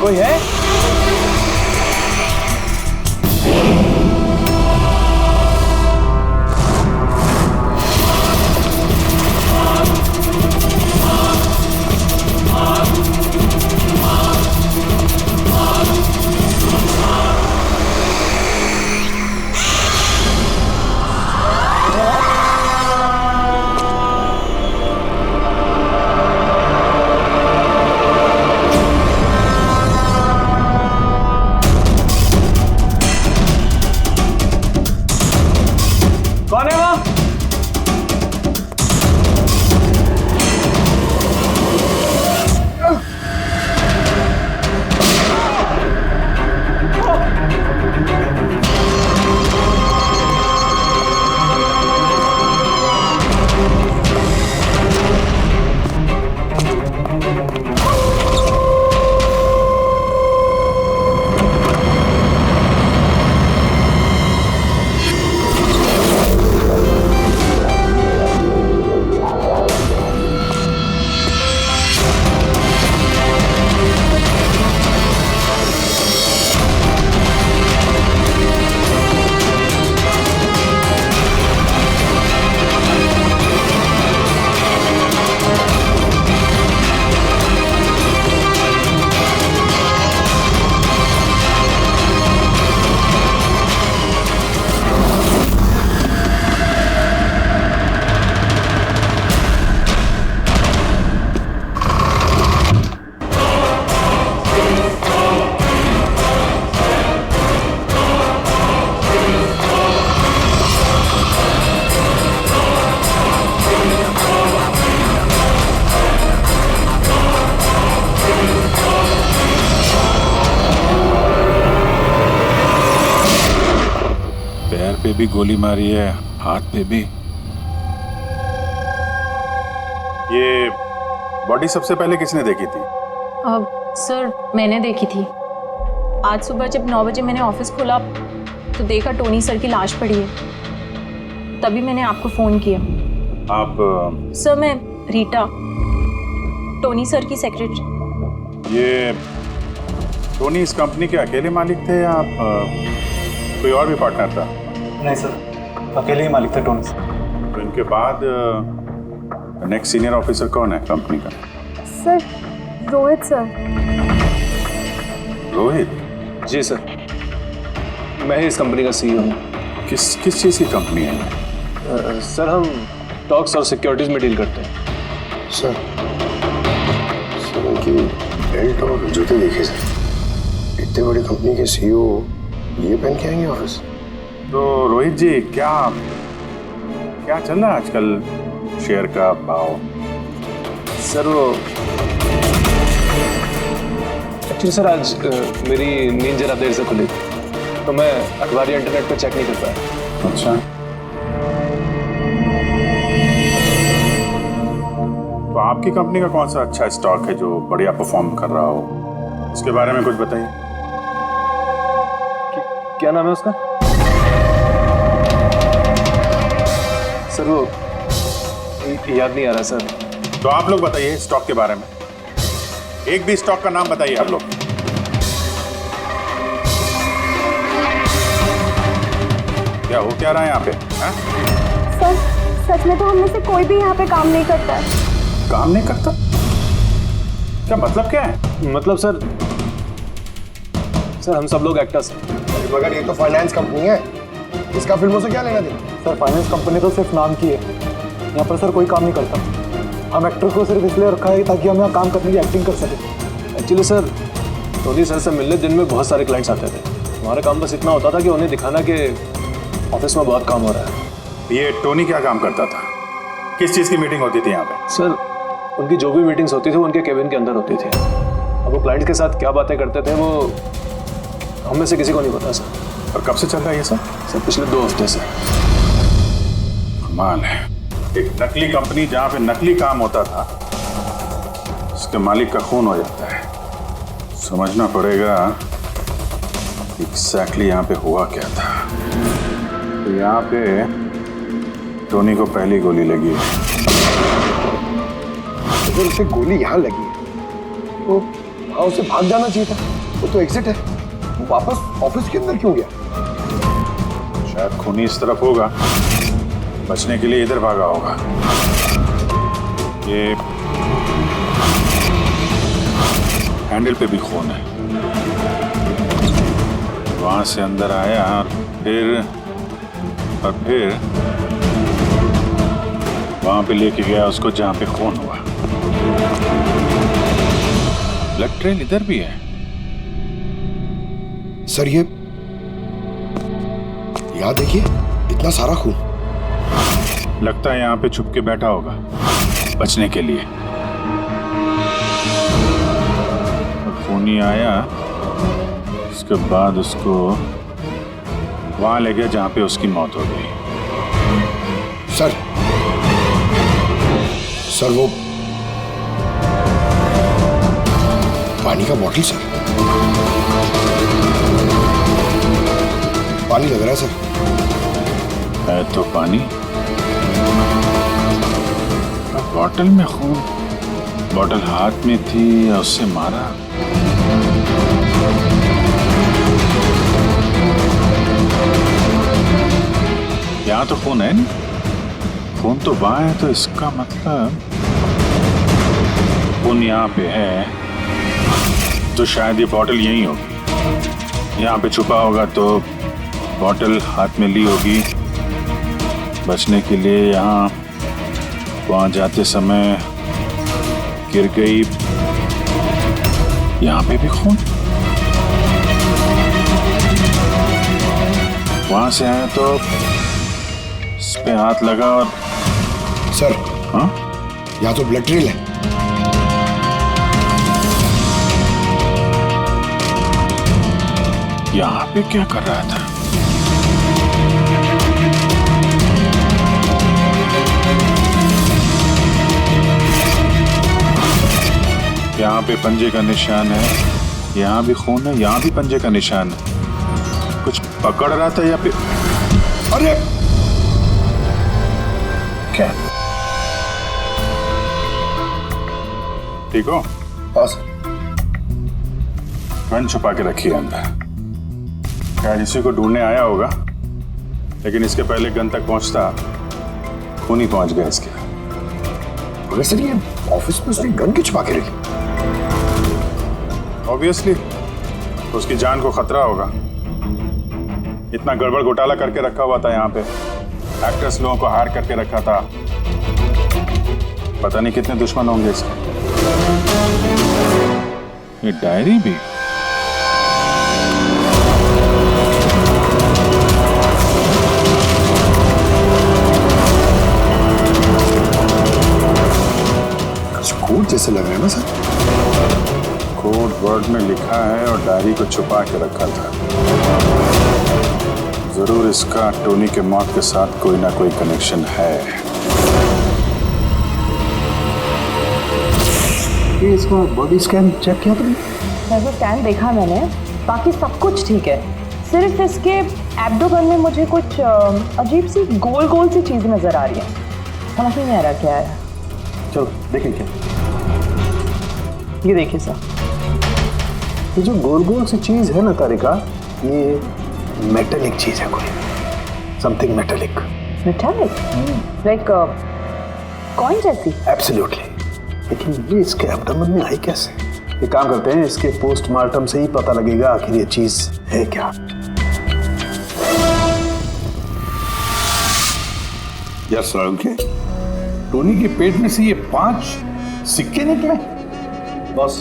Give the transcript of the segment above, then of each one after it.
कोई है? कौन है वहां? पैर पे भी गोली मारी है, हाथ पे भी। ये बॉडी सबसे पहले किसने देखी थी? सर मैंने देखी थी। आज सुबह जब 9 बजे मैंने ऑफिस खोला तो देखा टोनी सर की लाश पड़ी है। तभी मैंने आपको फोन किया। आप? सर मैं रीटा, टोनी सर की सेक्रेटरी। ये टोनी इस कंपनी के अकेले मालिक थे या आप कोई और भी पार्टनर था? नहीं सर, अकेले ही मालिक थे टोनी सर। तो इनके बाद नेक्स्ट सीनियर ऑफिसर कौन है कंपनी का? Sir Rohit sir. रोहित? जी सर, मैं ही इस कंपनी का सीईओ हूँ। किस चीज़ की कंपनी है? सर हम टॉक्स और सिक्योरिटीज में डील करते हैं। सर उनकी बेल्ट और जूते देखिए सर। इतनी बड़ी कंपनी के सीईओ ये पहन के आएंगे ऑफिस? तो रोहित जी, क्या चल रहा है आजकल शेयर का भाव? सर वो एक्चुअली सर आज मेरी नींद जरा देर से खुली तो मैं अखबार या इंटरनेट पर चेक नहीं कर पाया। अच्छा, तो आपकी कंपनी का कौन सा अच्छा स्टॉक है जो बढ़िया परफॉर्म कर रहा हो? उसके बारे में कुछ बताइए। क्या नाम है उसका? सर वो याद नहीं आ रहा सर। तो आप लोग बताइए स्टॉक के बारे में। एक भी स्टॉक का नाम बताइए आप लोग। क्या हो क्या रहा है यहाँ पे? सर सच में तो हम में से कोई भी यहाँ पे काम नहीं करता है। काम नहीं करता? क्या मतलब क्या है? मतलब सर हम सब लोग एक्टर्स हैं। मगर ये तो फाइनेंस कंपनी है, इसका फिल्मों से क्या लेना देना? सर फाइनेंस कंपनी तो सिर्फ नाम की है, यहाँ पर सर कोई काम नहीं करता। हम एक्टर को सिर्फ इसलिए रखा है ताकि हम यहाँ काम करने की एक्टिंग कर सकें। एक्चुअली सर टोनी सर से मिलने दिन में बहुत सारे क्लाइंट्स आते थे। हमारा काम बस इतना होता था कि उन्हें दिखाना कि ऑफिस में बहुत काम हो रहा है। ये टोनी क्या काम करता था? किस चीज़ की मीटिंग होती थी यहाँ पे? सर उनकी जो भी मीटिंग्स होती थी वो उनके केबिन के अंदर होती थी। अब वो क्लाइंट्स के साथ क्या बातें करते थे वो हम में से किसी को नहीं पता सर। और कब से चल रहा है ये सब? सर पिछले 2 हफ्ते से। कमाल है, एक नकली कंपनी जहाँ पे नकली काम होता था उसके मालिक का खून हो जाता है। समझना पड़ेगा एग्जैक्टली यहाँ पे हुआ क्या था। तो यहाँ पे टोनी को पहली गोली लगी। अगर उसे गोली यहाँ लगी तो हाँ, उसे भाग जाना चाहिए था, वो तो एग्जिट है, वो वापस ऑफिस के अंदर क्यों गया? शायद खूनी इस तरफ होगा, बचने के लिए इधर भागा होगा। ये हैंडल पे भी खून है, वहां से अंदर आया फिर वहां पे लेके गया उसको जहां पे खून हुआ। ब्लड ट्रेल इधर भी है। सर ये यहाँ देखिए, इतना सारा खून। लगता है यहाँ पे छुप के बैठा होगा बचने के लिए। खूनी आया, उसके बाद उसको वहां ले गया जहां पे उसकी मौत हो गई। सर वो पानी का बॉटल, सर पानी लग रहा है सर। है तो पानी, बॉटल में खून। बॉटल हाथ में थी या उससे मारा? यहाँ तो खून है नहीं, खून तो वहां है, तो इसका मतलब खून यहाँ पे है, तो शायद ये बॉटल यहीं होगी। यहाँ पे छुपा होगा तो बॉटल हाथ में ली होगी बचने के लिए। यहाँ वहां जाते समय गिर गई, यहाँ पे भी खून। वहां से आया तो इस पे हाथ लगा और सर हाँ, यहाँ तो ब्लड ट्रेल है। यहाँ पे क्या कर रहा था? यहाँ पे पंजे का निशान है, यहाँ भी खून है, यहाँ भी पंजे का निशान है। कुछ पकड़ रहा था या फिर? अरे क्या? ठीक हो? बस गन छुपा के रखी है अंदर। शायद इसी को ढूंढने आया होगा, लेकिन इसके पहले गन तक पहुंचता खून ही पहुंच गया इसके। मगर सर ये ऑफिस में उसने गन क्यों छुपा के रखी? ऑब्वियसली उसकी जान को खतरा होगा। इतना गड़बड़ घोटाला करके रखा हुआ था यहाँ पे, एक्टर्स लोगों को हायर करके रखा था। पता नहीं कितने दुश्मन होंगे इसके। ये डायरी भी। कुछ कोड जैसे लग रहा है ना सर। कोड वर्ड में लिखा है और डायरी को छुपा के रखा था। जरूर इसका टोनी के मौत के साथ कोई ना कोई कनेक्शन है। ये इसका बॉडी स्कैन चेक किया तुमने? वैसे स्कैन देखा मैंने, बाकी सब कुछ ठीक है। सिर्फ इसके एब्डोमेन में मुझे कुछ अजीब सी गोल गोल सी चीज़ नज़र आ रही है, समझ नहीं आ रहा क्या है। चलो देखें क्या। ये देखिए सर, ये जो गोल गोल सी चीज है ना तारिका, ये मेटेलिक चीज है कोई, something metallic. Metallic like coin जैसी। एब्सोल्युटली। लेकिन ये इसके एब्डोमेन में आई कैसे? ये काम करते हैं, इसके पोस्टमार्टम से ही पता लगेगा आखिर ये चीज है क्या? यार सालुंखे, टोनी के पेट में से ये 5 सिक्के निकले। बॉस,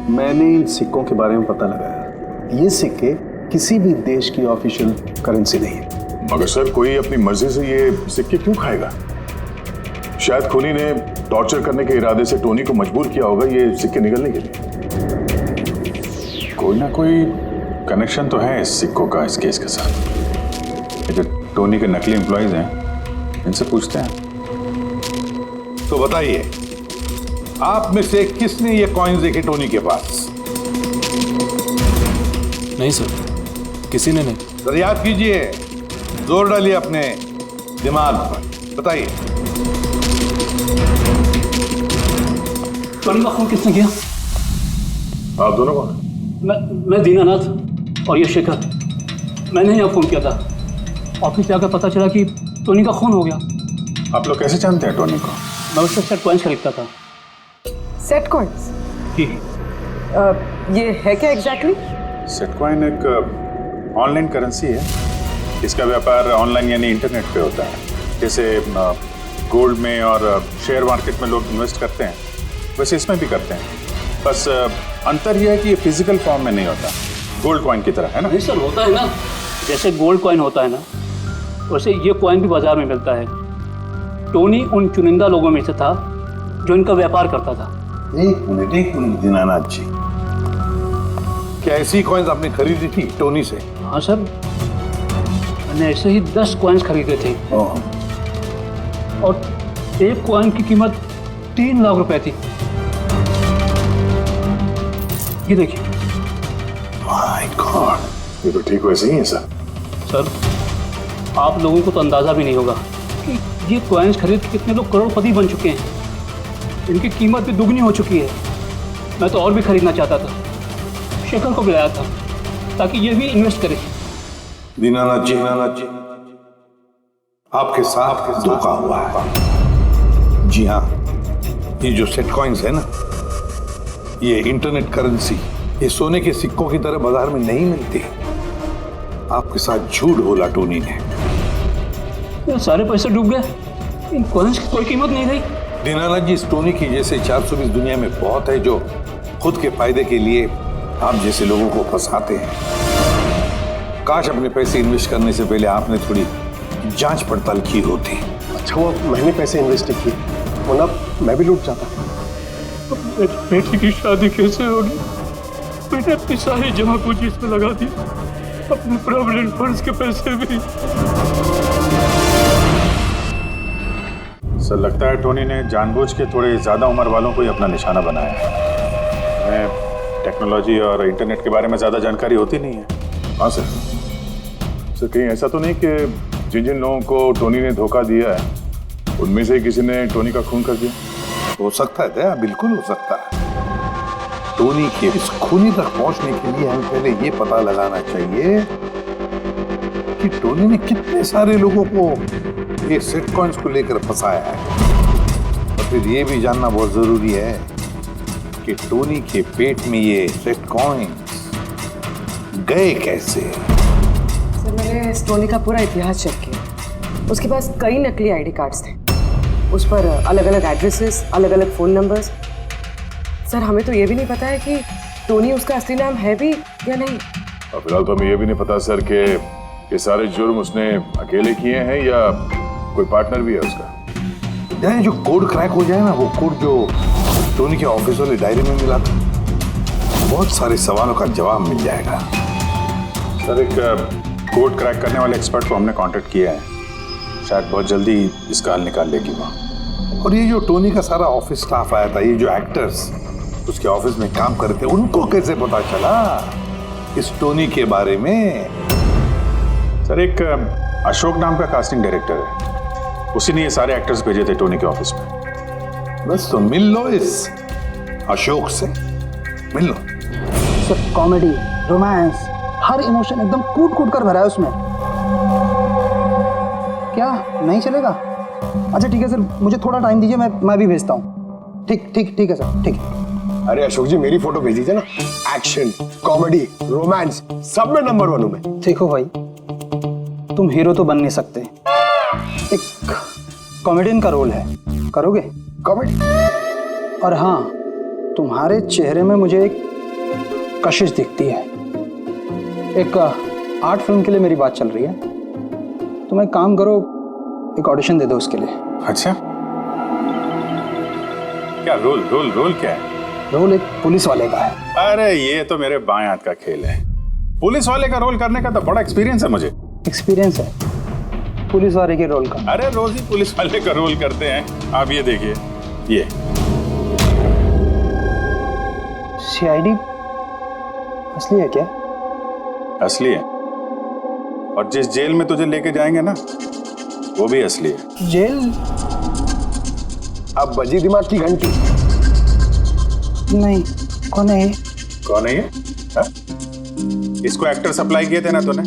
मैंने इन सिक्कों के बारे में पता लगाया। ये सिक्के किसी भी देश की ऑफिशियल करेंसी नहीं है। मगर सर, कोई अपनी मर्जी से ये सिक्के क्यों खाएगा? शायद खूनी ने टॉर्चर करने के इरादे से टोनी को मजबूर किया होगा ये सिक्के निकलने के लिए। कोई ना कोई कनेक्शन तो है इस सिक्कों का इस केस के साथ। ये जो टोनी के नकली एम्प्लॉइज हैं, इनसे पूछते हैं। तो बताइए, आप में से किसने ये कॉइन्स देखे टोनी के पास? नहीं सर, किसी ने नहीं। सर याद कीजिए, जोर डालिए अपने दिमाग पर, बताइए। टोनी का खून किसने किया? आप दोनों कौन? मैं दीनानाथ और ये शेखर। मैंने यहाँ फ़ोन किया था। ऑफिस जाकर पता चला कि टोनी का खून हो गया। आप लोग कैसे जानते हैं टोनी को? मैं उससे सेट कॉइन्स खरीदता था। Set coins? जी। ये है क्या एग्जैक्टली? सेटकॉइन एक ऑनलाइन करेंसी है। इसका व्यापार ऑनलाइन यानी इंटरनेट पे होता है। जैसे गोल्ड में और शेयर मार्केट में लोग इन्वेस्ट करते हैं, वैसे इसमें भी करते हैं। बस अंतर यह है कि ये फिजिकल फॉर्म में नहीं होता, गोल्ड कॉइन की तरह, है ना? नहीं सर, होता है ना, जैसे गोल्ड कॉइन होता है ना, वैसे ये कॉइन भी बाजार में मिलता है। टोनी उन चुनिंदा लोगों में से था जो इनका व्यापार करता था। एक मिनट दीनानाथ जी, क्या ऐसी कॉइन्स आपने खरीदी थी टोनी से? हाँ सर, मैंने ऐसे ही 10 कॉइन्स खरीदे थे और एक कॉइन की कीमत 3 लाख रुपए थी। ये देखिए। माय गॉड, ये तो ठीक वैसे ही है सर। सर, आप लोगों को तो अंदाजा भी नहीं होगा कि ये कॉइन्स खरीद के कितने लोग करोड़पति बन चुके हैं। इनकी कीमत भी दुगनी हो चुकी है। मैं तो और भी खरीदना चाहता था, शेखर को बुलाया था ताकि ये भी इन्वेस्ट करे। दीनानाथ जी, आपके साथ धोखा हुआ है। जी हाँ, ये जो सेट कॉइन्स है ना, ये इंटरनेट करेंसी, ये सोने के सिक्कों की तरह बाजार में नहीं मिलती। आपके साथ झूठ बोला टोनी ने। ये सारे पैसे डूब गए, इन कॉइन्स की कोई कीमत नहीं रही। दीनानाथ जी, इस टोनी की जैसे 420 दुनिया में बहुत है जो खुद के फायदे के लिए आप जैसे लोगों को फंसाते हैं। काश अपने पैसे इन्वेस्ट करने से पहले आपने थोड़ी जांच पड़ताल की होती। अच्छा वो मैंने पैसे इन्वेस्ट किए, वरना मैं भी लूट जाता। बेटी की शादी कैसे होगी? मैंने अपनी सारी जमा पूंजी इसमें लगा दी, अपने प्रोविडेंट फंड्स के पैसे भी। सर, लगता है टोनी ने जानबूझ के थोड़े ज़्यादा उम्र वालों को ही अपना निशाना बनाया है। हमें टेक्नोलॉजी और इंटरनेट के बारे में ज़्यादा जानकारी होती नहीं है। हाँ सर। सर, कहीं ऐसा तो नहीं कि जिन जिन लोगों को टोनी ने धोखा दिया है उनमें से किसी ने टोनी का खून कर दिया? हो सकता है दया, बिल्कुल हो सकता है। टोनी के इस खूनी तक पहुंचने के लिए हमें पहले ये पता लगाना चाहिए कि टोनी ने कितने सारे लोगों को ये सेट कॉइन्स को लेकर फंसाया है। और फिर ये भी जानना बहुत जरूरी है कि टोनी के पेट में ये सेट कॉइन्स गए कैसे। सर, मैंने इस टोनी का पूरा इतिहास चेक किया। उसके पास कई नकली आईडी कार्ड्स थे, उस पर अलग अलग एड्रेसेस, अलग अलग फ़ोन नंबर्स। सर, हमें तो ये भी नहीं पता है कि टोनी उसका असली नाम है भी या नहीं। फिलहाल तो हमें ये भी नहीं पता सर कि ये सारे जुर्म उसने अकेले किए हैं या कोई पार्टनर भी है उसका। यानी जो कोड क्रैक हो जाए ना, वो कोड जो टोनी के ऑफिस वाले डायरी में मिला था, बहुत सारे सवालों का जवाब मिल जाएगा। सर, एक कोड क्रैक करने वाले एक्सपर्ट को हमने कांटेक्ट किया है, शायद बहुत जल्दी इसका हल निकाल लेगी वो। और ये जो टोनी का सारा ऑफिस स्टाफ आया था, ये जो एक्टर्स उसके ऑफिस में काम करते, उनको कैसे पता चला इस टोनी के बारे में? सर, एक अशोक नाम का कास्टिंग डायरेक्टर है, उसी ने ये सारे एक्टर्स भेजे थे टोनी के ऑफिस में। बस तो मिल लो इस अशोक से, मिल लो। सर, कॉमेडी, रोमांस, हर इमोशन एकदम कूट कूट कर भरा है उसमें। क्या नहीं चलेगा? अच्छा ठीक है सर, मुझे थोड़ा टाइम दीजिए, मैं भी भेजता हूँ। ठीक है सर, ठीक है। अरे अशोक जी, मेरी फोटो भेज दीजिए ना। एक्शन, कॉमेडी, रोमांस, सब में नंबर 1 हूं मैं। देखो भाई, तुम हीरो तो बन नहीं सकते, एक कॉमेडियन का रोल है, करोगे? कॉमेडी? और हाँ, तुम्हारे चेहरे में मुझे एक कशिश दिखती है। एक आर्ट फिल्म के लिए मेरी बात चल रही है, तुम एक काम करो, एक ऑडिशन दे दो उसके लिए। अच्छा, क्या रोल क्या है? रोल एक पुलिस वाले का है। अरे ये तो मेरे बाएं हाथ का खेल है। पुलिस वाले का रोल करने का तो बड़ा एक्सपीरियंस है मुझे। एक्सपीरियंस है पुलिस वाले के रोल का? अरे रोज ही पुलिस वाले का रोल करते हैं। आप ये देखिए, ये सीआईडी असली है क्या? असली है, और जिस जेल में तुझे लेके जाएंगे ना, वो भी असली है। जेल? अब बजी दिमाग की घंटी। नहीं, कौन है? कौन है ये? हाँ? इसको एक्टर सप्लाई किए थे ना तूने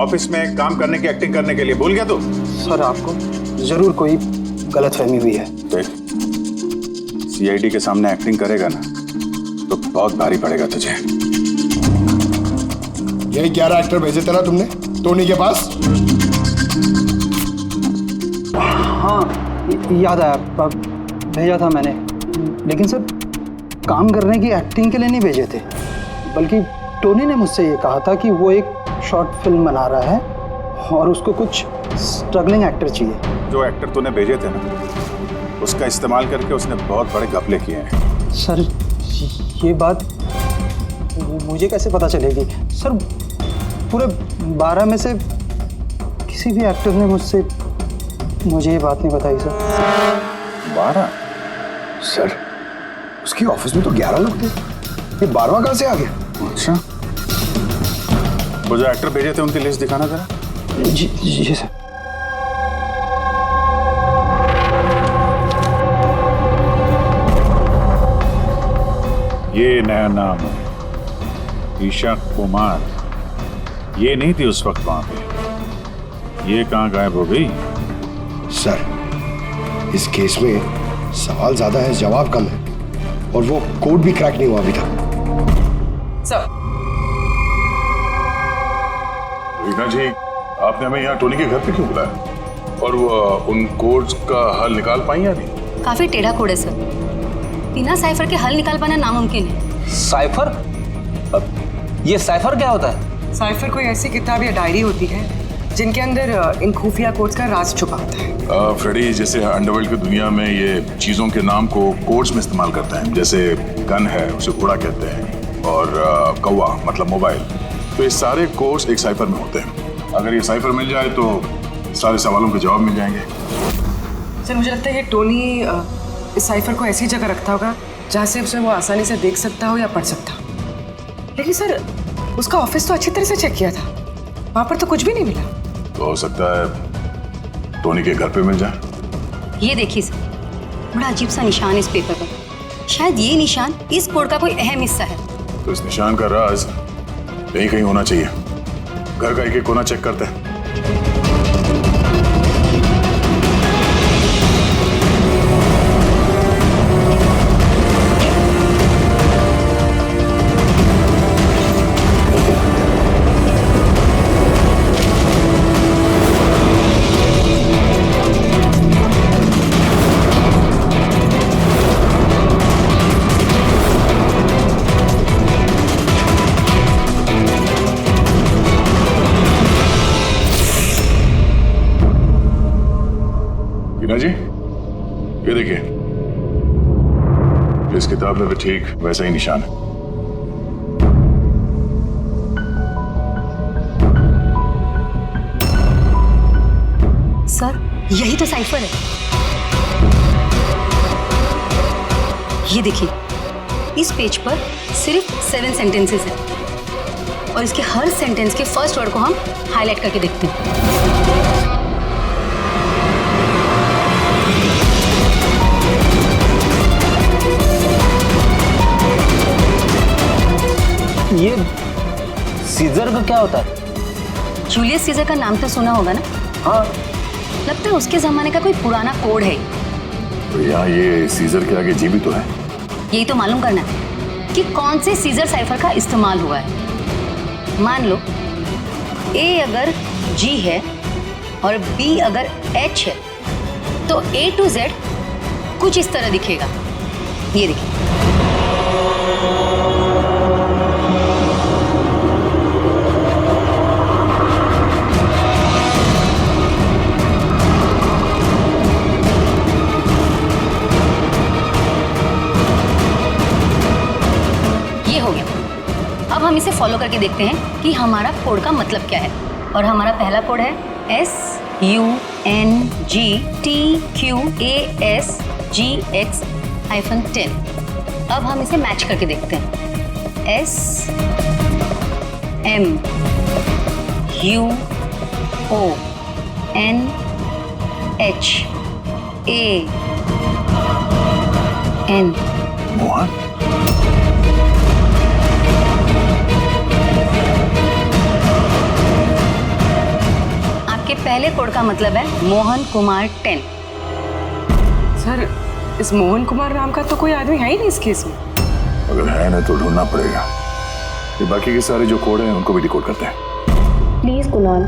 ऑफिस में काम करने की, एक्टिंग करने के लिए, भूल गया तू? सर आपको जरूर कोई गलतफहमी हुई है। देख, सीआईडी के सामने एक्टिंग करेगा ना तो बहुत भारी पड़ेगा तुझे। यही 11 एक्टर भेजे थे ना तुमने टोनी के पास? हाँ याद आया, भेजा था मैंने, लेकिन सर काम करने की, एक्टिंग के लिए नहीं भेजे थे, बल्कि टोनी ने मुझसे ये कहा था कि वो एक शॉर्ट फिल्म बना रहा है और उसको कुछ स्ट्रगलिंग एक्टर चाहिए। जो एक्टर तूने भेजे थे ना उसका इस्तेमाल करके उसने बहुत बड़े घपले किए हैं। सर ये बात मुझे कैसे पता चलेगी? सर पूरे 12 में से किसी भी एक्टर ने मुझे ये बात नहीं बताई सर। 12? सर उसकी ऑफिस में तो 11 लोग थे, ये 12वां कहां से आ गया? अच्छा, वो जो एक्टर भेजे थे उनकी लिस्ट दिखाना जरा। जी सर। ये नया नाम है, ईशा कुमार। ये नहीं थी उस वक्त वहां पे, ये कहाँ गायब हो गई? सर इस केस में सवाल ज्यादा है, जवाब कम है, और वो कोड भी क्रैक नहीं हुआ अभी तक। सर रीना जी, आपने हमें यहाँ टोनी के घर पे क्यों बुलाया? और वो उन कोड्स का हल निकाल पाई या नहीं? काफी टेढ़ा कोड है सर, बिना साइफर के हल निकाल पाना नामुमकिन है। साइफर? ये साइफर क्या होता है? साइफर कोई ऐसी किताब या डायरी होती है जिनके अंदर इन खुफिया कोड्स का राज छुपा होता है। फ्रेडी, जैसे अंडरवर्ल्ड की दुनिया में ये चीजों के नाम को कोड्स में इस्तेमाल करते हैं, जैसे गन है उसे घोड़ा कहते हैं, और कौवा मतलब मोबाइल, तो ये सारे कोड्स एक साइफर में होते हैं। अगर ये साइफर मिल जाए तो सारे सवालों के जवाब मिल जाएंगे। सर मुझे लगता है कि टोनी इस साइफर को ऐसी जगह रखता होगा जहाँ से उसे वो आसानी से देख सकता हो या पढ़ सकता हो। लेकिन सर उसका ऑफिस तो अच्छी तरह से चेक किया था, वहाँ पर तो कुछ भी नहीं मिला। तो हो सकता है टोनी के घर पे मिल जाए। ये देखिए सर, बड़ा अजीब सा निशान इस पेपर पर, शायद ये निशान इस कोड का कोई अहम हिस्सा है। तो इस निशान का राज यहीं कहीं होना चाहिए। घर का एक कोना चेक करते हैं। रीना जी, ये देखिए, इस किताब में भी ठीक वैसा ही निशान है। सर यही तो साइफर है। ये देखिए, इस पेज पर सिर्फ 7 सेंटेंसेस हैं और इसके हर सेंटेंस के फर्स्ट वर्ड को हम हाईलाइट करके देखते हैं। ये सीजर का क्या होता है? जूलियस सीजर का नाम तो सुना होगा ना? हाँ। लगता है उसके जमाने का कोई पुराना कोड है। तो यहाँ ये सीजर के आगे जी भी तो है। यही तो मालूम करना है कि कौन से सीजर साइफर का इस्तेमाल हुआ है। मान लो ए अगर जी है और बी अगर एच है तो A to Z कुछ इस तरह दिखेगा। ये देखिए, ये हो गया। अब हम इसे फॉलो करके देखते हैं कि हमारा कोड का मतलब क्या है। और हमारा पहला कोड है SUNGTQASGX-10। अब हम इसे मैच करके देखते हैं। SMUONHAN। मोहन? कोड का मतलब है मोहन कुमार 10। सर इस मोहन कुमार नाम का तो कोई आदमी है ही नहीं इस केस में। अगर है ना तो ढूंढना पड़ेगा। ये बाकी के सारे जो कोड हैं उनको भी डिकोड करते हैं। प्लीज़ कुणाल,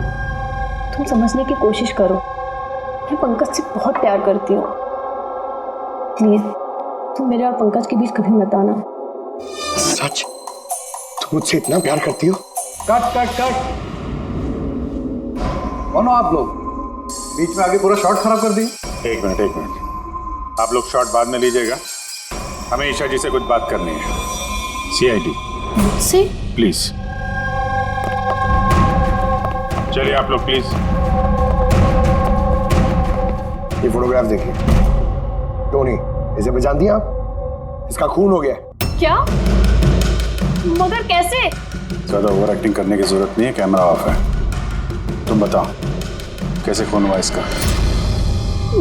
तुम समझने की कोशिश करो। मैं पंकज से बहुत प्यार करती हूँ। प्लीज़ तुम मेरे और पंकज के बीच कभी मत आना। सच? तुम मुझसे इतना प्यार करती हो? Cut cut cut. कौन हो आप लोग? बीच में आगे पूरा शॉट खराब कर दिए। एक मिनट, आप लोग शॉट बाद में लीजिएगा, हमें ईशा जी से कुछ बात करनी है। CID मुझसे? प्लीज चलिए आप लोग प्लीज। ये फोटोग्राफ देखिए। टोनी, इसे पहचान दिया आप? इसका खून हो गया। क्या? मगर कैसे? ज्यादा ओवर एक्टिंग करने की जरूरत नहीं है, कैमरा ऑफ है। तुम बताओ कैसे खून हुआ इसका?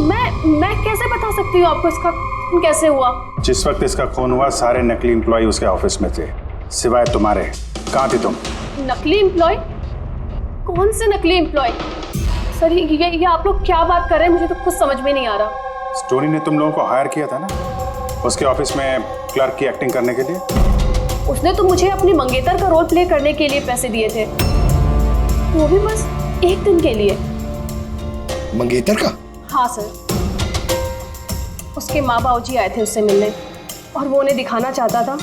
मैं कैसे बता सकती हूँ आपको इसका खून कैसे हुआ? जिस वक्त इसका खून हुआ सारे नकली एम्प्लॉय उसके ऑफिस में थे, सिवाय तुम्हारे। कहाँ थी तुम? नकली एम्प्लॉय? कौन से नकली एम्प्लॉय? सर ये आप लोग क्या बात कर रहे हैं? मुझे तो कुछ समझ में नहीं आ रहा। टोनी ने तुम लोगों को हायर किया था ना उसके ऑफिस में क्लर्क की एक्टिंग करने के लिए। उसने तो मुझे अपनी मंगेतर का रोल प्ले करने के लिए पैसे दिए थे, वो भी बस एक दिन के लिए। मंगेतर का? हाँ सर, उसके माँ बाबूजी आए थे उससे मिलने और वो उन्हें दिखाना चाहता था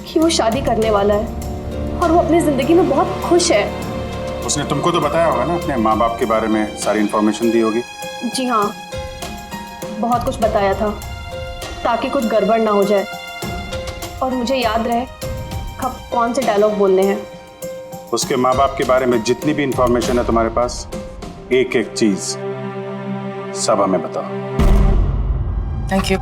कि वो शादी करने वाला है और वो अपनी जिंदगी में बहुत खुश है। उसने तुमको तो बताया होगा ना अपने माँ बाप के बारे में, सारी इन्फॉर्मेशन दी होगी। जी हाँ, बहुत कुछ बताया था ताकि कुछ गड़बड़ ना हो जाए और मुझे याद रहे कब कौन से डायलॉग बोलने हैं। उसके माँ बाप के बारे में जितनी भी इंफॉर्मेशन है तुम्हारे पास, एक एक चीज सब हमें बताओ। Thank you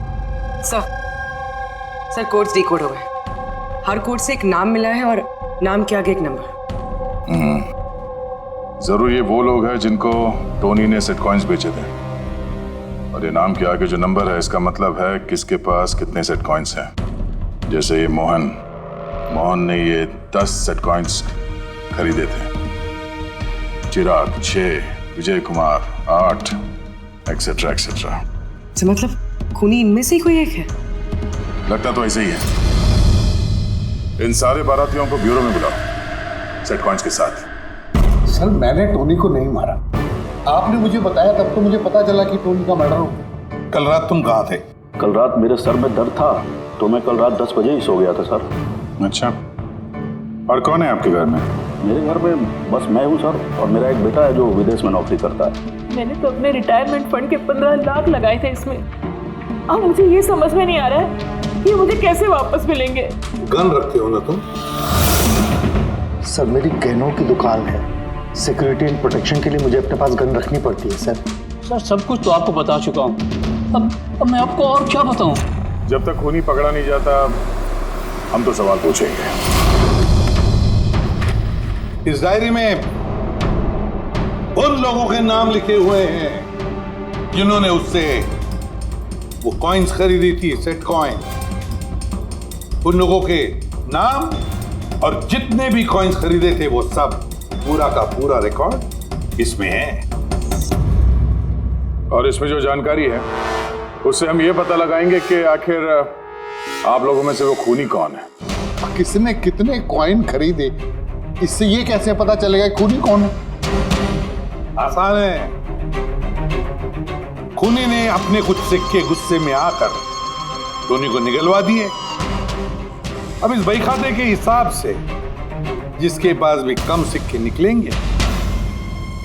sir. Codes decode हो गए। हर कोड से एक नाम मिला है और नाम के आगे एक नंबर। जरूर ये वो लोग हैं जिनको टोनी ने सेट कॉइन्स बेचे थे, और ये नाम के आगे जो नंबर है इसका मतलब है किसके पास कितने सेट कॉइन्स हैं। जैसे ये मोहन ने ये 10 सेट कॉइन्स खरीदे थे, चिराग 6, विजय कुमार 8, एक्सेट्रा एक्सेट्रा। मतलब खूनी इनमें से ही कोई एक है? लगता तो ऐसे ही है। इन सारे बारातियों को ब्यूरो में बुलाओ सेट कॉइन्स के साथ। सर मैंने टोनी को नहीं मारा, आपने मुझे बताया तब तो मुझे पता चला कि टोनी का मर्डर हो गया। कल रात तुम कहाँ थे? कल रात मेरे सर में दर्द था तो मैं कल रात 10 बजे ही सो गया था सर। अच्छा, और कौन है आपके घर में? मेरे घर में बस मैं हूँ सर, और मेरा एक बेटा है जो विदेश में नौकरी करता है। मैंने तो अपने रिटायरमेंट फंड के 15 लाख लगाए थे इसमें। अब मुझे ये समझ में नहीं आ रहा है कि मुझे कैसे वापस मिलेंगे। गन रखते हो ना तुम? सर मेरी गहनों की दुकान है, सिक्योरिटी एंड प्रोटेक्शन के लिए मुझे अपने पास गन रखनी पड़ती है सर। सर सब कुछ तो आपको बता चुका हूँ, अब मैं आपको और क्या बताऊँ? जब तक खूनी पकड़ा नहीं जाता हम तो सवाल पूछेंगे। इस डायरी में उन लोगों के नाम लिखे हुए हैं जिन्होंने उससे वो कॉइन्स खरीदी थी, सेट कॉइन। उन लोगों के नाम और जितने भी कॉइन्स खरीदे थे वो सब पूरा का पूरा रिकॉर्ड इसमें है। और इसमें जो जानकारी है उससे हम ये पता लगाएंगे कि आखिर आप लोगों में से वो खूनी कौन है। किसने कितने कॉइन खरीदे, इससे ये कैसे पता चलेगा खूनी कौन है? आसान है। खूनी ने अपने कुछ सिक्के गुस्से में आकर टोनी को निगलवा दिए। अब इस बही खाते के हिसाब से जिसके पास भी कम सिक्के निकलेंगे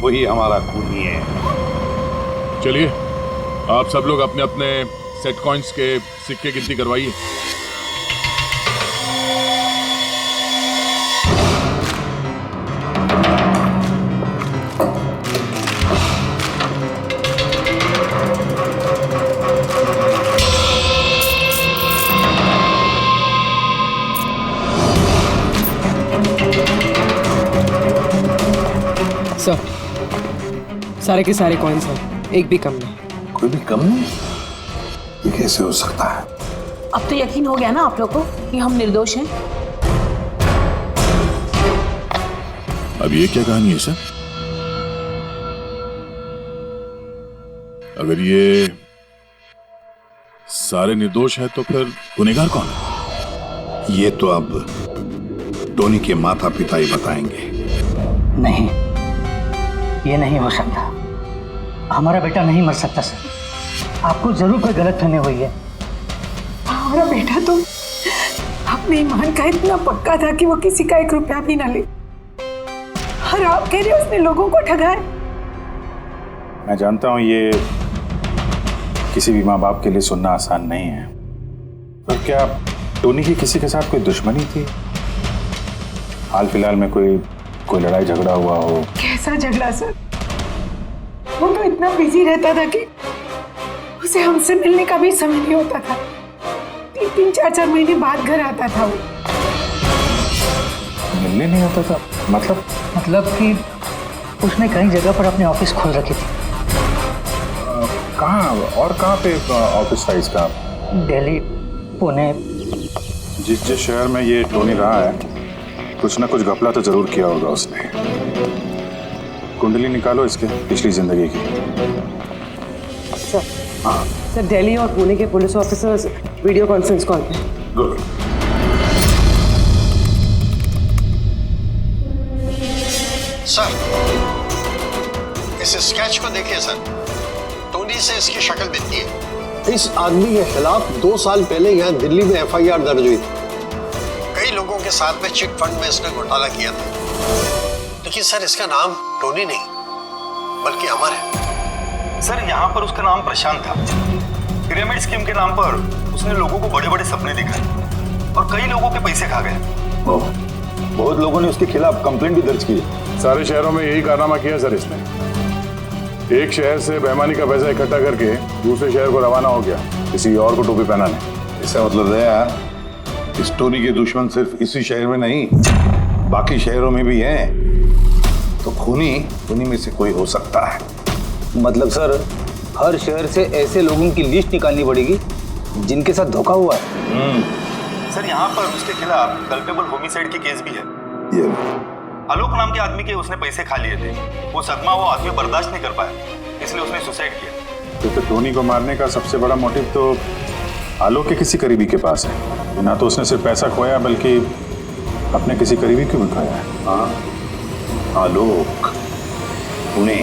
वही हमारा खूनी है। चलिए आप सब लोग अपने अपने सेट कॉइन्स के सिक्के गिनती करवाइए। सर सारे के सारे कॉइन्स हैं, एक भी कम नहीं। कोई भी कम नहीं? ये कैसे हो सकता है? अब तो यकीन हो गया ना आप लोग को कि हम निर्दोष हैं। अब ये क्या कहानी है सर? अगर ये सारे निर्दोष है तो फिर गुनहगार कौन है? ये तो अब टोनी के माता पिता ही बताएंगे। नहीं, ये नहीं हो सकता। हमारा बेटा नहीं मर सकता सर। आपको जरूर कोई गलतफहमी हुई है। हमारा बेटा तो अपने ईमान का इतना पक्का था कि वो किसी का 1 रुपया भी ना ले, और आप कह रहे हो उसने लोगों को ठगाया। मैं जानता हूं ये किसी भी माँ बाप के लिए सुनना आसान नहीं है, पर क्या टोनी की किसी के साथ कोई दुश्मनी थी? हाल फिलहाल में कोई लड़ाई झगड़ा हुआ हो? कैसा झगड़ा सर? वो तो इतना बिजी रहता था कि उसे हमसे मिलने का भी समय नहीं होता था। 3-3, 4-4 महीने बाद घर आता था वो। मिलने नहीं आता था? मतलब कि उसने कई जगह पर अपने ऑफिस खोल रखी थी। कहाँ और कहाँ पे ऑफिस था इसका? दिल्ली, पुणे। जिस शहर में ये टोनी रहा है, कुछ ना कुछ घपला तो जरूर किया होगा उसने। कुंडली निकालो इसके पिछली जिंदगी की। सर दिल्ली और पुणे के police officers video conference call पे। गुड। सर, इस स्केच को देखिए सर, टोनी से इसकी शक्ल मिलती है। इस आदमी के खिलाफ 2 साल पहले यहाँ दिल्ली में FIR दर्ज हुई थी। कई लोगों के साथ में चिट फंड में इसने घोटाला किया था, लेकिन सर इसका नाम टोनी नहीं बल्कि अमर है। सर यहाँ पर उसका नाम प्रशांत था। पिरामिड स्कीम के नाम पर उसने लोगों को बड़े बड़े सपने दिखाए और कई लोगों के पैसे खा गए। बहुत लोगों ने उसके खिलाफ कंप्लेंट भी दर्ज की। सारे शहरों में यही कारनामा किया सर इसने। एक शहर से बेईमानी का पैसा इकट्ठा करके दूसरे शहर को रवाना हो गया किसी और को टोपी पहनाने। इसका मतलब है यार, इस टोनी के दुश्मन सिर्फ इसी शहर में नहीं, बाकी शहरों में भी हैं। तो खूनी में से कोई हो सकता है। मतलब सर, हर शहर से ऐसे लोगों की लिस्ट निकालनी पड़ेगी जिनके साथ धोखा हुआ है। सर यहाँ पर उसके खिलाफ कल्पेबल होमिसाइड की केस भी है। ये आलोक नाम के आदमी के उसने पैसे खा लिए थे। वो सदमा वो आदमी बर्दाश्त नहीं कर पाया, इसलिए उसने सुसाइड किया। तो टोनी को मारने का सबसे बड़ा मोटिव तो आलोक के किसी करीबी के पास है। ना तो उसने सिर्फ पैसा खोया बल्कि अपने किसी करीबी को भी खोया है। हाँ, आलोक, पुणे।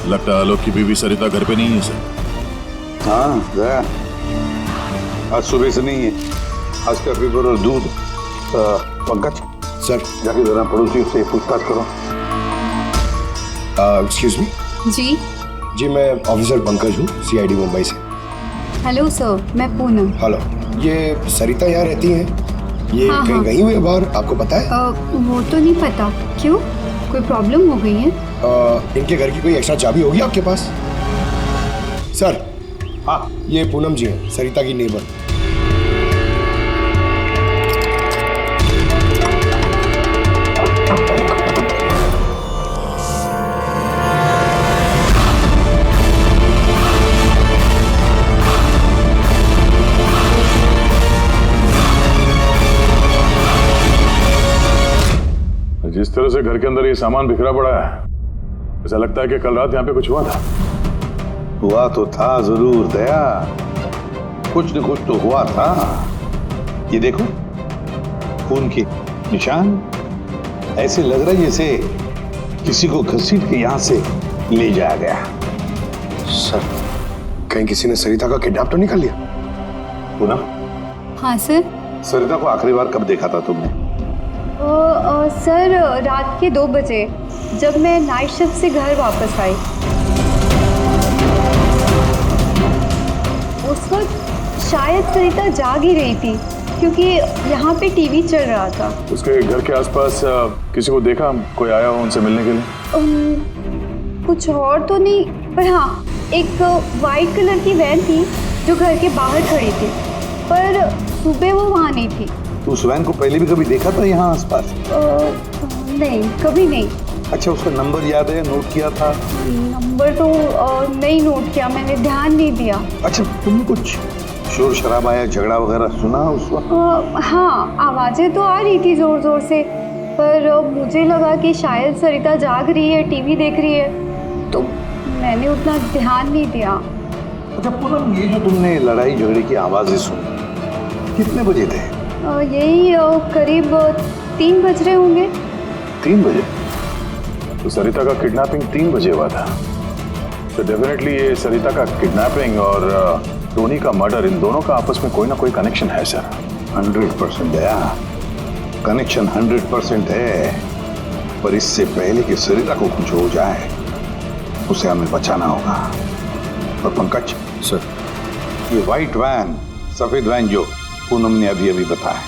लगता है आलोक की बीवी सरिता घर पे नहीं है सर। हाँ गया, आज सुबह से नहीं है। आज का पेपर और दूध। पंकज सर, जाके जरा पड़ोसियों से पूछताछ करो। Excuse me. जी, मैं ऑफिसर पंकज हूँ, CID मुंबई से। हेलो सर, मैं पूनम। हेलो, ये सरिता यहाँ रहती हैं? ये हाँ, कहीं हाँ। गई हुई है बाहर, आपको पता है? वो तो नहीं पता। क्यों, कोई प्रॉब्लम हो गई है? इनके घर की कोई एक्स्ट्रा चाबी होगी आपके पास? सर, हाँ, ये पूनम जी हैं, सरिता की नेबर। जिस तरह से घर के अंदर ये सामान बिखरा पड़ा है, ऐसा लगता है कि कल रात यहाँ पे कुछ हुआ था। हुआ तो था जरूर दया, कुछ न कुछ तो हुआ था। ये देखो, खून के निशान। ऐसे लग रहा है जैसे किसी को घसीट के यहाँ से ले जाया गया। सर, कहीं किसी ने सरिता का किडनैप तो नहीं कर लिया? पूनम, हाँ सर। सरिता को आखिरी बार कब देखा था तुमने? सर, रात के 2 बजे जब मैं नाइट शिफ्ट से घर वापस आई। उस वक्त शायद सरिता जाग ही रही थी क्योंकि यहाँ पे टीवी चल रहा था। उसके घर के आसपास किसी को देखा, कोई आया हो उनसे मिलने के लिए? कुछ और तो नहीं, पर हाँ, एक वाइट कलर की वैन थी जो घर के बाहर खड़ी थी, पर सुबह वो वहाँ नहीं थी। तो उस वैन को पहले भी कभी देखा था यहाँ आसपास? नहीं, कभी नहीं। अच्छा, उसका नंबर याद है, नोट किया था? नंबर तो नहीं नोट किया, मैंने ध्यान नहीं दिया। अच्छा, तुमने कुछ शोर शराबा या झगड़ा वगैरह सुना उस वक्त? हाँ, आवाज़ें तो आ रही थी ज़ोर ज़ोर से, पर मुझे लगा कि शायद सरिता जाग रही है, टीवी देख रही है, तो मैंने उतना ध्यान नहीं दिया। अच्छा पूनम, ये जो तुमने लड़ाई झगड़े की आवाज़ें सुनी, कितने बजे थे? यही करीब 3 बज रहे होंगे। 3 बजे? तो सरिता का किडनैपिंग 3 बजे हुआ था। तो डेफिनेटली ये सरिता का किडनैपिंग और टोनी का मर्डर, इन दोनों का आपस में कोई ना कोई कनेक्शन है सर। 100% दया, कनेक्शन 100% है, पर इससे पहले कि सरिता को कुछ हो जाए उसे हमें बचाना होगा। और पंकज सर, ये व्हाइट वैन, सफेद वैन जो पूनम ने अभी अभी बताया,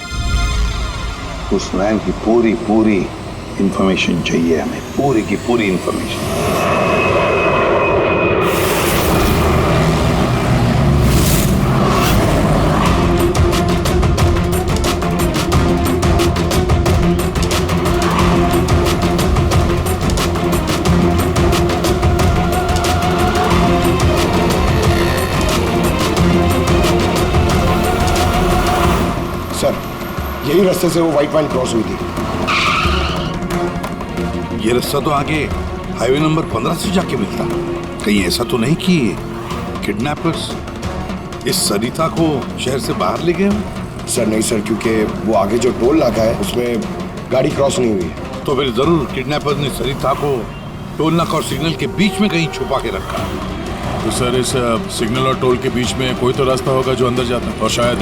उस वैन की पूरी इंफॉर्मेशन चाहिए हमें, पूरी की पूरी इंफॉर्मेशन। सर, यही रास्ते से वो व्हाइट वैन क्रॉस हुई थी। ये रास्ता तो आगे हाईवे नंबर 15 से जाके मिलता। कहीं ऐसा तो नहीं कि किडनैपर्स इस सरिता को शहर से बाहर ले गए? सर नहीं सर, क्योंकि वो आगे जो टोल नाका है उसमें गाड़ी क्रॉस नहीं हुई। तो फिर जरूर किडनैपर्स ने सरिता को टोल नाका और सिग्नल के बीच में कहीं छुपा के रखा। तो सर, इस सिग्नल और टोल के बीच में कोई तो रास्ता होगा जो अंदर जाता है, और शायद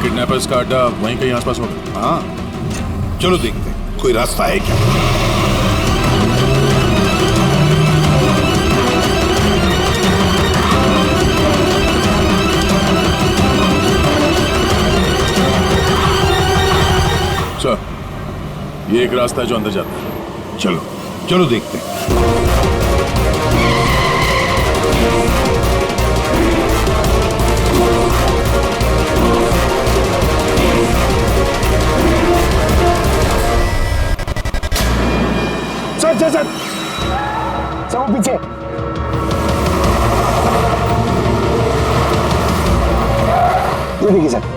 किडनैपर्स का अड्डा वहीं कहीं आसपास होगा। हाँ, चलो देखते हैं कोई रास्ता है क्या। सर, ये एक रास्ता है जो अंदर जाता है। चलो देखते हैं। सर, वो पीछे। ये देखिए सर।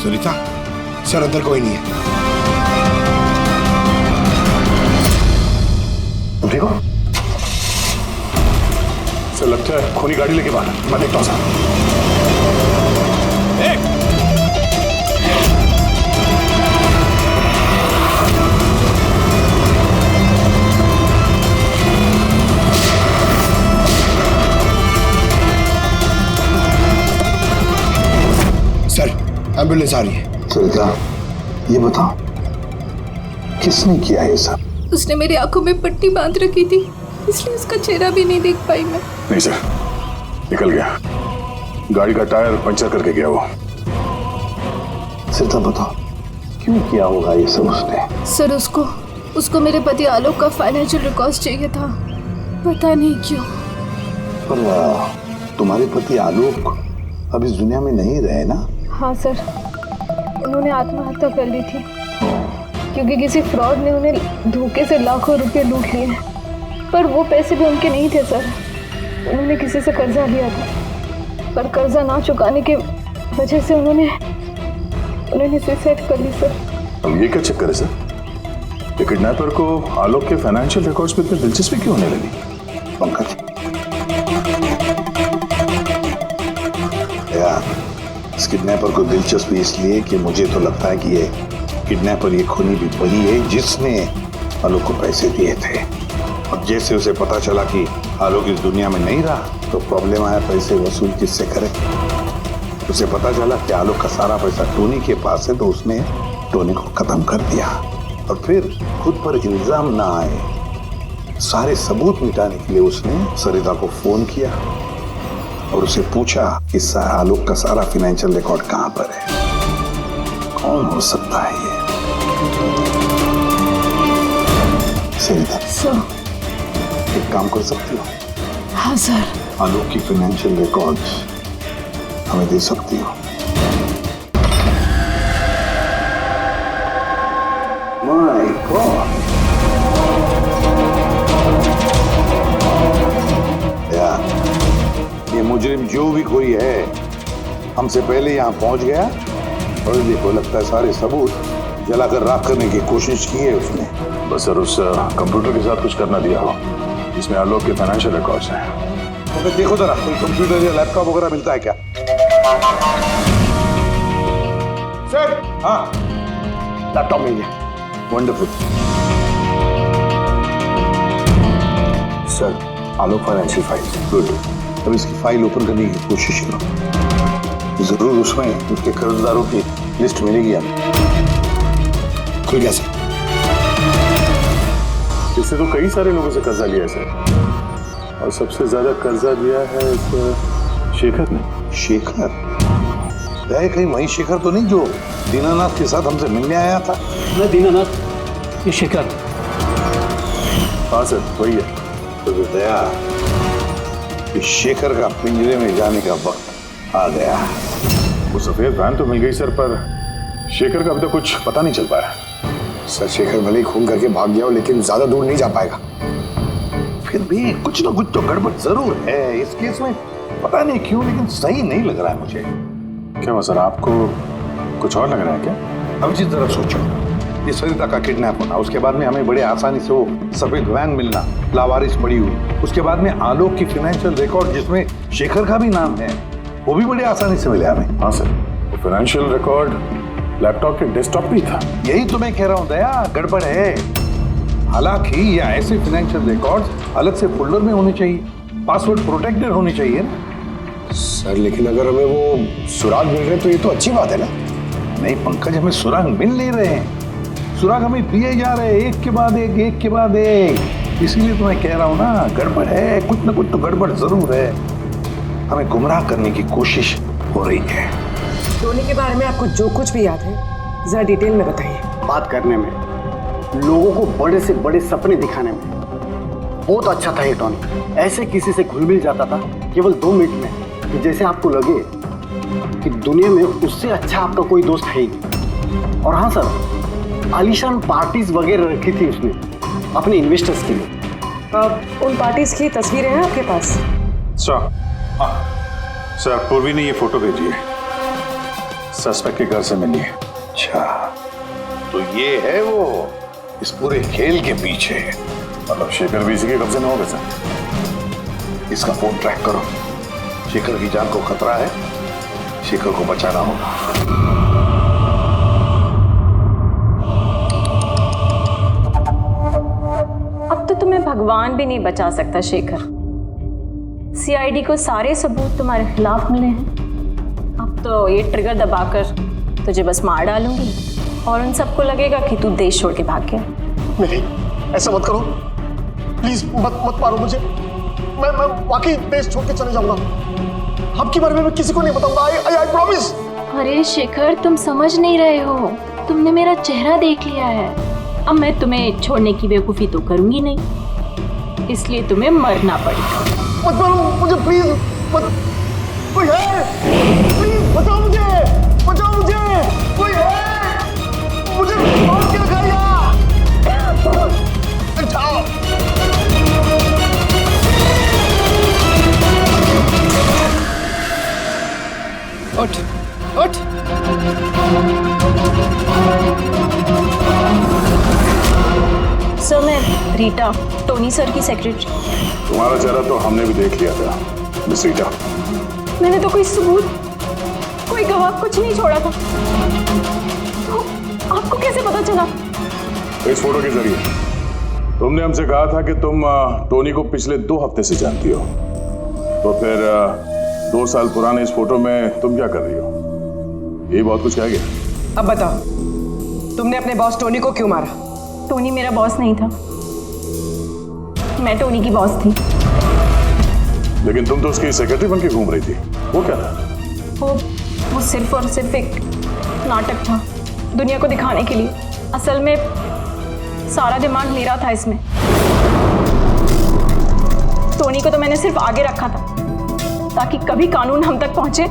सरिता? सर अंदर कोई नहीं है। तुम ठीक हो? सर लगता है खूनी गाड़ी लेके बाहर। मैं देखता हूँ सर। सर एम्बुलेंस आ रही है। सरिता, ये बताओ किसने किया ये सब? उसने मेरी आंखों में पट्टी बांध रखी थी, इसलिए उसका चेहरा भी नहीं देख पाई मैं। नहीं सर, निकल गया। गाड़ी का टायर पंचर करके गया वो। सरिता बताओ, क्यों किया होगा ये सब उसने? सर उसको मेरे पति आलोक का फाइनेंशियल रिकॉर्ड चाहिए था, पता नहीं क्यों। पर तुम्हारे पति आलोक अब इस दुनिया में नहीं रहे ना? हाँ सर, उन्होंने आत्महत्या कर ली थी क्योंकि किसी फ्रॉड ने उन्हें धोखे से लाखों रुपए लूट लिए। पर वो पैसे भी उनके नहीं थे सर, उन्होंने किसी से कर्जा लिया था, पर कर्जा ना चुकाने की वजह से उन्होंने सुसाइड कर ली सर। अब ये क्या चक्कर है सर? ये किडनैपर को आलोक के फाइनेंशियल रिकॉर्ड्स पे इतनी दिलचस्पी क्यों होने लगी? पंकज, यार इस किडनैपर को दिलचस्पी इसलिए कि मुझे तो लगता है कि ये किडनैपर, ये खूनी भी वही है जिसने आलोक को पैसे दिए थे। और जैसे उसे पता चला कि आलोक इस दुनिया में नहीं रहा तो प्रॉब्लम आया, पैसे वसूल किससे करे। उसे पता चला कि आलोक का सारा पैसा टोनी के पास है, तो उसने टोनी को खत्म कर दिया और फिर खुद पर इल्जाम ना आए सारे सबूत मिटाने के लिए उसने सरिता को फोन किया और उसे पूछा कि आलोक का सारा फाइनेंशियल रिकॉर्ड कहां पर है। कौन हो सकता है ये? सरिता सर, एक काम कर सकती हो? हाँ सर। आलोक की फाइनेंशियल रिकॉर्ड्स हमें दे सकती हो? माय गॉड, ये मुजरिम जो भी कोई है हमसे पहले यहाँ पहुंच गया और देखो लगता है सारे सबूत जलाकर राख करने की कोशिश की है उसने। बस सर उस कंप्यूटर के साथ कुछ करना दिया हो जिसमें आलोक के फाइनेंशियल रिकॉर्ड्स हैं। तो देखो जरा कोई कंप्यूटर या लैपटॉप वगैरह मिलता है क्या? सर, हाँ लैपटॉप मिल गया। वंडरफुल। सर, आलोक फाइनेंशियल फाइल। गुड। अब इसकी फाइल ओपन करने की कोशिश करो, जरूर उसमें उसके कर्जदारों की लिस्ट मिलेगी हमें। खुल गया सर। इससे तो कई सारे लोगों से कर्जा लिया है सर, और सबसे ज्यादा कर्जा दिया है शेखर ने। शेखर? कहीं वही शेखर तो नहीं जो दीनानाथ के साथ हमसे मिलने आया था? मैं दीनानाथ, ये शेखर। हाँ सर वही है। तो दया, इस शेखर का पिंजरे में जाने का वक्त आ गया। वो सफेद वैन तो मिल गई सर, पर शेखर का अभी तक कुछ पता नहीं चल पाया। सर, शेखर भले ही खून करके भाग गया हो लेकिन ज्यादा दूर नहीं जा पाएगा। फिर भी कुछ ना कुछ तो गड़बड़ जरूर है इस केस में, पता नहीं क्यों लेकिन सही नहीं लग रहा है मुझे। क्या हुआ सर, आपको कुछ और लग रहा है क्या? अब जिस तरह सोचो, ये सरिता का किडनैप होना, उसके बाद में हमें बड़े आसानी से वो सफेद वैन मिलना लावारिस पड़ी हुई, उसके बाद में आलोक की फाइनेंशियल रिकॉर्ड जिसमें शेखर का भी नाम है वो भी बड़े आसानी से मिले हमें। हाँ सर, वो फाइनेंशियल रिकॉर्ड लैपटॉप के डेस्कटॉप पे था। यही तो मैं कह रहा हूँ दया, गड़बड़ है। हालांकि ये ऐसे फाइनेंशियल रिकॉर्ड्स अलग से फोल्डर में होने चाहिए, पासवर्ड प्रोटेक्टेड होने चाहिए ना। सर, लेकिन अगर हमें वो सुराग मिल रहे तो ये तो अच्छी बात है ना। नहीं पंकज, हमें सुराग मिल नहीं रहे हैं, सुराग हमें दिए जा रहे हैं एक के बाद एक। इसीलिए तो मैं कह रहा हूँ ना, गड़बड़ है, कुछ ना कुछ तो गड़बड़ जरूर है। हमें गुमराह करने की कोशिश हो रही है। टोनी के बारे में आपको जो कुछ भी याद है जरा डिटेल में बताइए। बात करने में, लोगों को बड़े से बड़े सपने दिखाने में बहुत अच्छा था ये टोनी। ऐसे किसी से घुल मिल जाता था केवल 2 मिनट में कि जैसे आपको लगे कि दुनिया में उससे अच्छा आपका कोई दोस्त है ही नहीं। और हाँ सर, आलीशान पार्टीज वगैरह रखी थी उसने अपने इन्वेस्टर्स के लिए। उन पार्टीज की तस्वीरें हैं आपके पास? सर पूर्वी ने ये फोटो भेजी है, सस्पेक्ट के घर से मिली है। अच्छा, तो ये है वो इस पूरे खेल के पीछे। मतलब शेखर भी इसी के कब्जे में होगा सर। इसका फोन ट्रैक करो, शेखर की जान को खतरा है, शेखर को बचाना होगा। अब तो तुम्हें भगवान भी नहीं बचा सकता शेखर। सीआईडी को सारे सबूत तुम्हारे खिलाफ मिले हैं। अब तो ये ट्रिगर दबाकर तुझे बस मार डालूंगी और उन सबको लगेगा कि तू देश छोड़ के भाग गया। नहीं, ऐसा मत करो प्लीज, मत मारो मुझे। मैं वाकई देश छोड़ के चले जाऊंगा। आपके बारे में मैं किसी को नहीं बताऊंगा। I promise. अरे शेखर, तुम समझ नहीं रहे हो, तुमने मेरा चेहरा देख लिया है। अब मैं तुम्हें छोड़ने की बेवकूफ़ी तो करूंगी नहीं, इसलिए तुम्हें मरना पड़ेगा। मत मारो मुझे प्लीज, मत। कोई है? प्लीज बचाओ मुझे, बचाओ मुझे, कोई है? मुझे मार के रखाइए। बचाओ। उठ उठ। सर, मैं रीटा, टोनी सर की सेक्रेटरी। तुम्हारा चेहरा तो हमने भी देख लिया था मिस रीटा। मैंने तो कोई सबूत, कोई गवाह कुछ नहीं छोड़ा था। तो आपको कैसे पता चला? इस फोटो के जरिए तुमने हमसे कहा था कि तुम टोनी को पिछले 2 हफ्ते से जानती हो, तो फिर 2 साल पुराने इस फोटो में तुम क्या कर रही हो? ये बहुत कुछ कह गया। अब बताओ, तुमने अपने बॉस टोनी को क्यों मारा? टोनी मेरा बॉस नहीं था, मैं टोनी की बॉस थी। लेकिन तुम तो उसकी सेक्रेटरी बन के घूम रही थी, वो क्या था? वो सिर्फ और सिर्फ एक नाटक था, दुनिया को दिखाने के लिए। असल में सारा दिमाग मेरा था इसमें। टोनी को तो मैंने सिर्फ आगे रखा था ताकि कभी कानून हम तक पहुंचे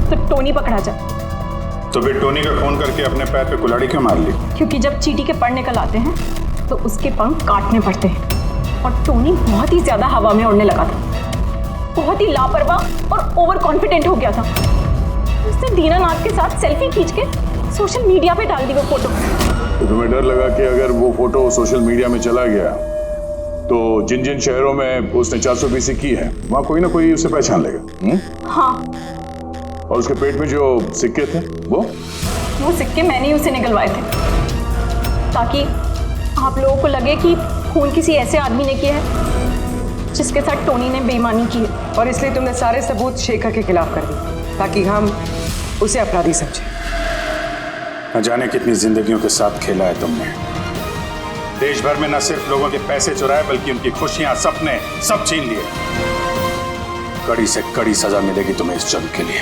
तो टोनी पकड़ा जाए। तो फिर टोनी का फोन करके अपने पैर पे कुल्हाड़ी क्यों मार ली? क्योंकि जब चींटी के पर निकल आते हैं तो उसके पंख काटने पड़ते हैं, और टोनी बहुत ही ज्यादा हवा में उड़ने लगा था, बहुत ही लापरवाह और ओवर कॉन्फिडेंट हो गया था। उसने दीनानाथ के साथ सेल्फी खींच के सोशल मीडिया पे डाल दी वो फोटो। तो तुम्हें डर लगा कि अगर वो फोटो सोशल मीडिया में चला गया तो जिन जिन शहरों में उसने 420 की है वहां कोई ना कोई उसे पहचान लेगा। हाँ। और उसके पेट में जो सिक्के थे वो सिक्के मैंने ही उसे निकलवाए थे ताकि आप लोगों को लगे कि खून किसी ऐसे आदमी ने किया है जिसके साथ टोनी ने बेईमानी की है। और इसलिए तुमने सारे सबूत शेखर के खिलाफ कर दिए ताकि हम उसे अपराधी समझें। न जाने कितनी जिंदगियों के साथ खेला है तुमने। देश भर में न सिर्फ लोगों के पैसे चुराए बल्कि उनकी खुशियां, सपने सब छीन लिए। कड़ी से कड़ी सजा मिलेगी तुम्हें इस जुर्म के लिए।